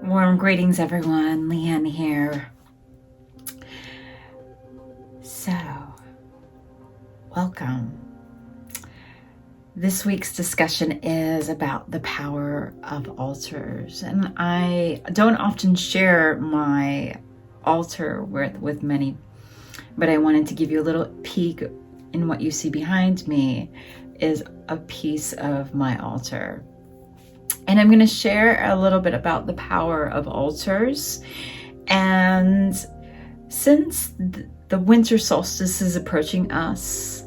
Warm greetings, everyone. Leanne here. So, welcome. This week's discussion is about the power of altars, and I don't often share my altar with many, but I wanted to give you a little peek in what you see behind me is a piece of my altar. And I'm going to share a little bit about the power of altars. And since the winter solstice is approaching us,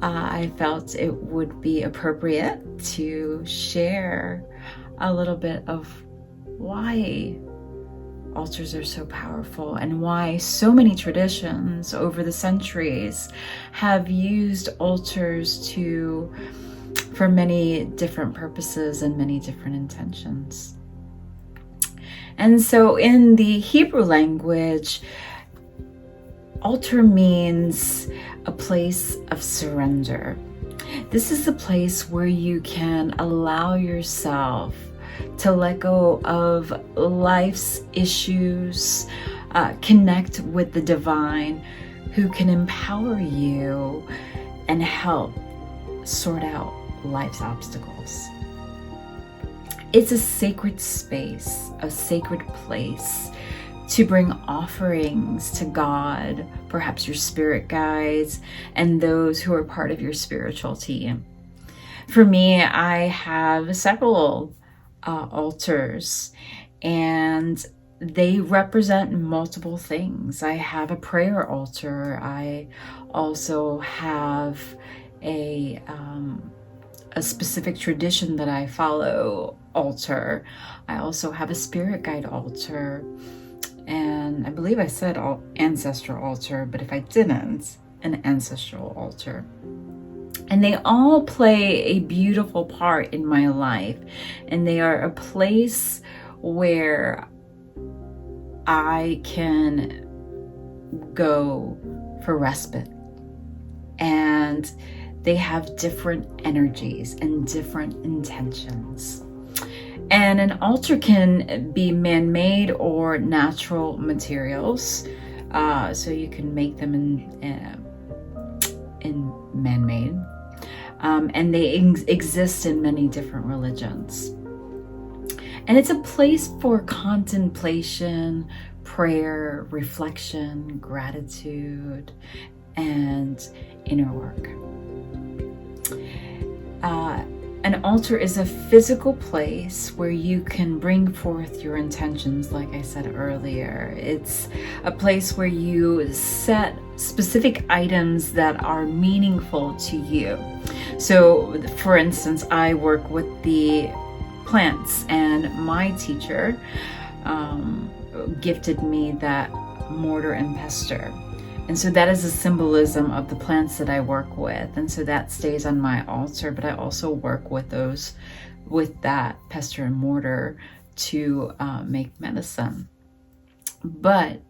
I felt it would be appropriate to share a little bit of why altars are so powerful and why so many traditions over the centuries have used altars for many different purposes and many different intentions. And so in the Hebrew language, altar means a place of surrender. This is a place where you can allow yourself to let go of life's issues, connect with the divine who can empower you and help sort out life's obstacles. It's a sacred space, a sacred place to bring offerings to God, perhaps your spirit guides, and those who are part of your spiritual team. For me, I have several altars, and they represent multiple things. I have a prayer altar. I also have a specific tradition that I follow altar. I also have a spirit guide altar, and I believe I said ancestral altar, but if I didn't, an ancestral altar. And they all play a beautiful part in my life, and they are a place where I can go for respite. And they have different energies and different intentions. And an altar can be man-made or natural materials. So you can make them in man-made. And they exist in many different religions. And it's a place for contemplation, prayer, reflection, gratitude, and inner work. An altar is a physical place where you can bring forth your intentions, like I said earlier. It's a place where you set specific items that are meaningful to you. So, for instance, I work with the plants, and my teacher gifted me that mortar and pestle. And so that is a symbolism of the plants that I work with. And so that stays on my altar, but I also work with that pestle and mortar to make medicine. But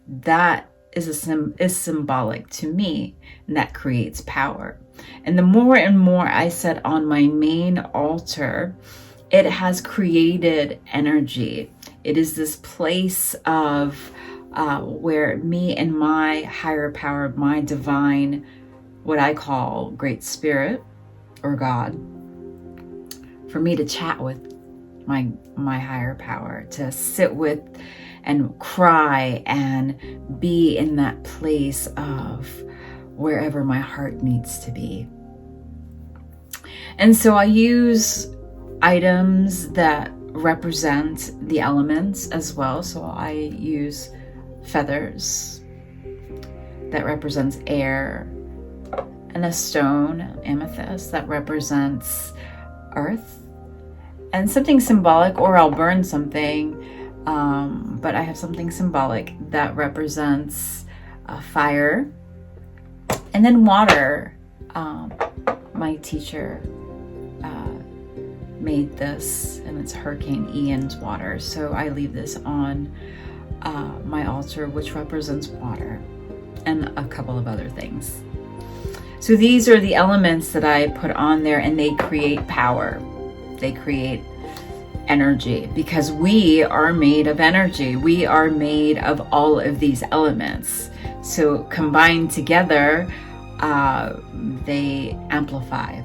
that is symbolic to me, and that creates power. And the more and more I set on my main altar, it has created energy. It is this place of where me and my higher power, my divine, what I call Great Spirit or God, for me to chat with my higher power, to sit with and cry and be in that place of wherever my heart needs to be. And so I use items that represent the elements as well. So I use feathers that represents air, and a stone, amethyst, that represents earth, and something symbolic, or I'll burn something, but I have something symbolic that represents fire, and then water. My teacher made this, and it's Hurricane Ian's water, so I leave this on my altar, which represents water, and a couple of other things. So these are the elements that I put on there, and they create power. They create energy, because we are made of energy. We are made of all of these elements. So combined together, they amplify.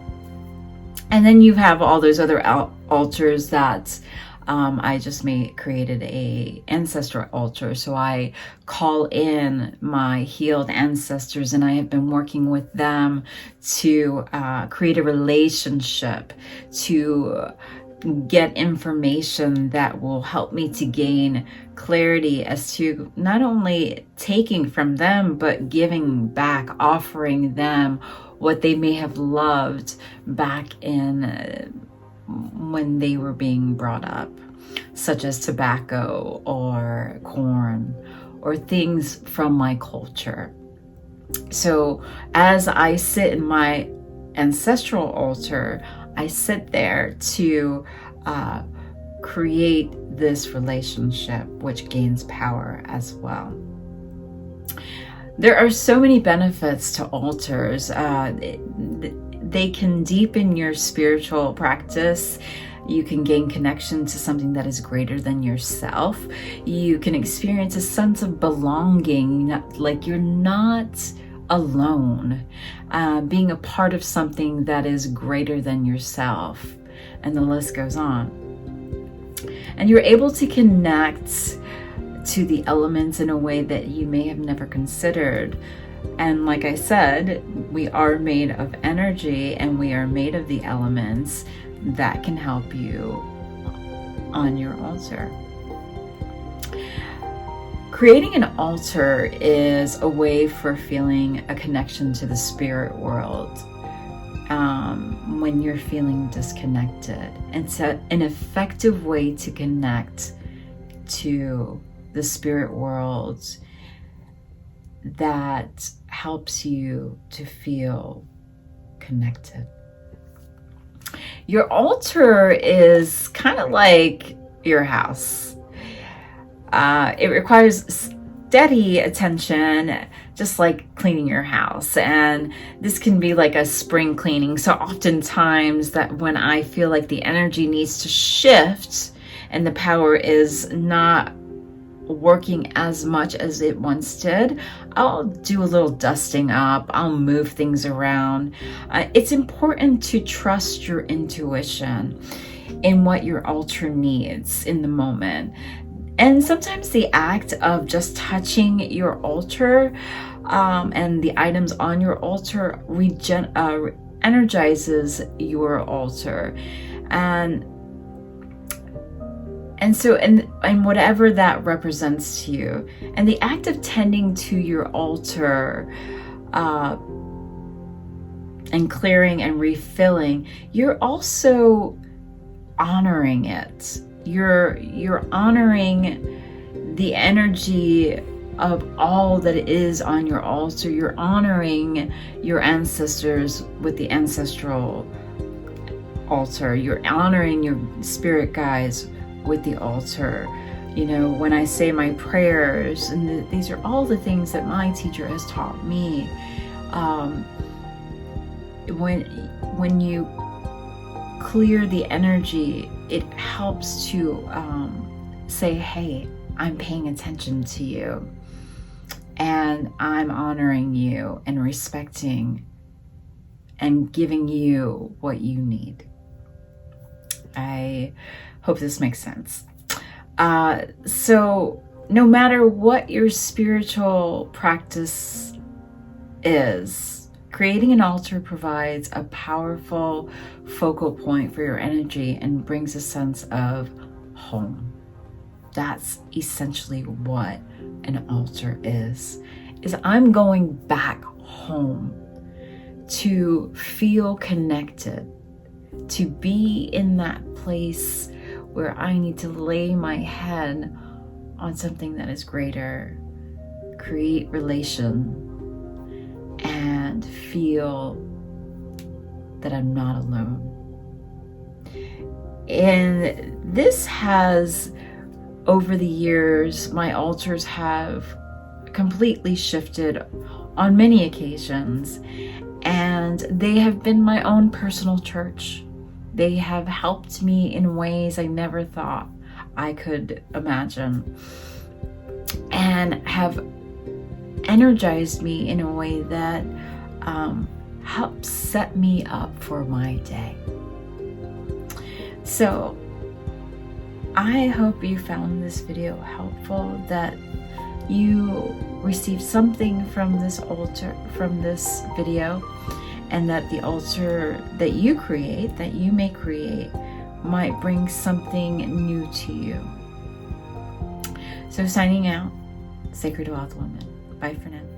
And then you have all those other altars that I just created a ancestor altar. So I call in my healed ancestors, and I have been working with them to create a relationship, to get information that will help me to gain clarity as to not only taking from them, but giving back, offering them what they may have loved back in when they were being brought up, such as tobacco or corn or things from my culture. So as I sit in my ancestral altar, I sit there to create this relationship, which gains power as well. There are so many benefits to altars. They can deepen your spiritual practice. You can gain connection to something that is greater than yourself. You can experience a sense of belonging, like you're not alone, being a part of something that is greater than yourself, and the list goes on. And you're able to connect to the elements in a way that you may have never considered. And like I said, we are made of energy, and we are made of the elements that can help you on your altar. Creating an altar is a way for feeling a connection to the spirit world when you're feeling disconnected. It's an effective way to connect to the spirit world that helps you to feel connected. Your altar is kind of like your house. It requires steady attention, just like cleaning your house. And this can be like a spring cleaning. So oftentimes that when I feel like the energy needs to shift and the power is not working as much as it once did, I'll do a little dusting up. I'll move things around. It's important to trust your intuition in what your altar needs in the moment. And sometimes the act of just touching your altar and the items on your altar energizes your altar. And so whatever that represents to you. And the act of tending to your altar and clearing and refilling, you're also honoring it. You're honoring the energy of all that is on your altar. You're honoring your ancestors with the ancestral altar. You're honoring your spirit guides with the altar. You know, when I say my prayers, and these are all the things that my teacher has taught me. When you clear the energy, it helps to say, hey, I'm paying attention to you, and I'm honoring you and respecting and giving you what you need. I hope this makes sense. So no matter what your spiritual practice is, creating an altar provides a powerful focal point for your energy and brings a sense of home. That's essentially what an altar is I'm going back home to feel connected, to be in that place where I need to lay my head on something that is greater, create relation, and feel that I'm not alone. And this has, over the years, my altars have completely shifted on many occasions, and they have been my own personal church. They have helped me in ways I never thought I could imagine, and have energized me in a way that helps set me up for my day. So I hope you found this video helpful, that you received something from this video, and that the altar that you create, that you may create, might bring something new to you. So signing out, Sacred Wealth Woman. Bye for now.